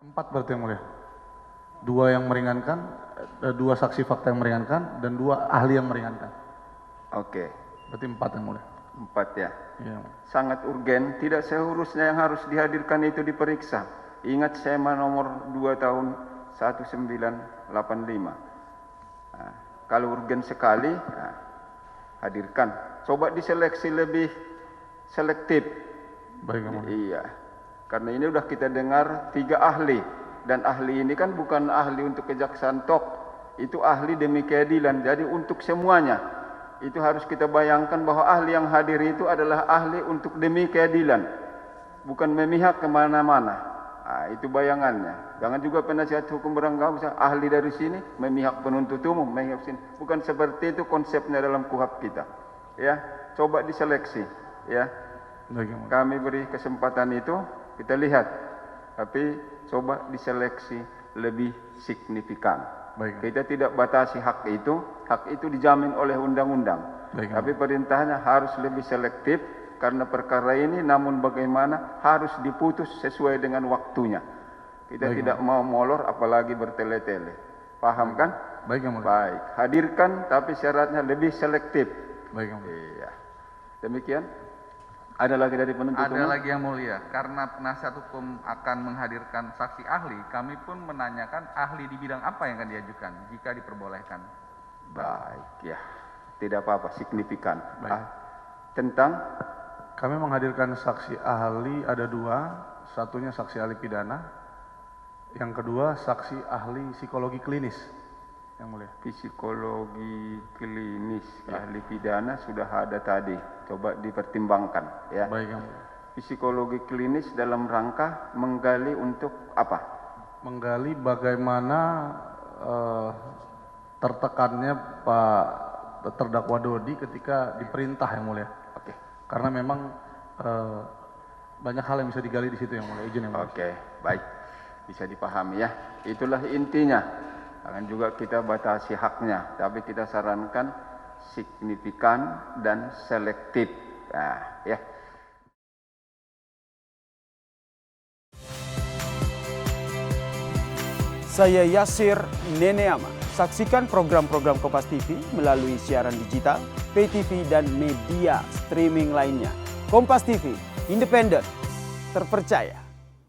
4 berarti yang mulia. 2 yang meringankan, 2 saksi fakta yang meringankan, dan 2 ahli yang meringankan. Oke, Berarti 4 yang mulia. 4 ya. Iya. Sangat urgen, tidak seharusnya yang harus dihadirkan itu diperiksa. Ingat SEMA nomor 2 tahun 1985. Nah, kalau urgen sekali, hadirkan. Coba diseleksi lebih selektif. Baik yang mulia. Iya, karena ini udah kita dengar 3 ahli. Dan ahli ini kan bukan ahli untuk kejaksaan tok. Itu ahli demi keadilan, jadi untuk semuanya. Itu harus kita bayangkan bahwa ahli yang hadir itu adalah ahli untuk demi keadilan, bukan memihak kemana-mana. Nah, itu bayangannya. Jangan juga penasihat hukum beranggapan bisa ahli dari sini memihak penuntut umum, memihak sini. Bukan seperti itu konsepnya dalam KUHP kita. Ya, coba diseleksi. Ya, kami beri kesempatan itu, kita lihat. Tapi coba diseleksi lebih signifikan. Baik. Kita tidak batasi hak itu dijamin oleh undang-undang. Tapi perintahnya harus lebih selektif karena perkara ini namun bagaimana harus diputus sesuai dengan waktunya. Kita tidak mau molor apalagi bertele-tele. Paham kan? Baik yang mulia. Baik, hadirkan tapi syaratnya lebih selektif. Baik yang mulia. Iya. Demikian. Ada lagi dari penuntut umum? Ada lagi yang mulia, karena penasihat hukum akan menghadirkan saksi ahli, kami pun menanyakan ahli di bidang apa yang akan diajukan jika diperbolehkan. Baik, ya. Tidak apa-apa, signifikan. Baik. Tentang? Kami menghadirkan saksi ahli ada 2, satunya saksi ahli pidana, yang kedua saksi ahli psikologi klinis, yang mulia. Psikologi klinis, ahli pidana sudah ada tadi. Coba dipertimbangkan, ya. Baik yang mulia. Psikologi klinis dalam rangka menggali untuk apa? Menggali bagaimana tertekannya Pak terdakwa Dodi ketika diperintah yang mulia. Oke. Karena memang banyak hal yang bisa digali di situ yang mulia. Izin yang mulia. Oke, baik. Bisa dipahami ya. Itulah intinya. Jangan juga kita batasi haknya, tapi kita sarankan signifikan dan selektif. Nah, ya. Saya Yasir Neneama. Saksikan program-program Kompas TV melalui siaran digital, pay TV, dan media streaming lainnya. Kompas TV, independen, terpercaya.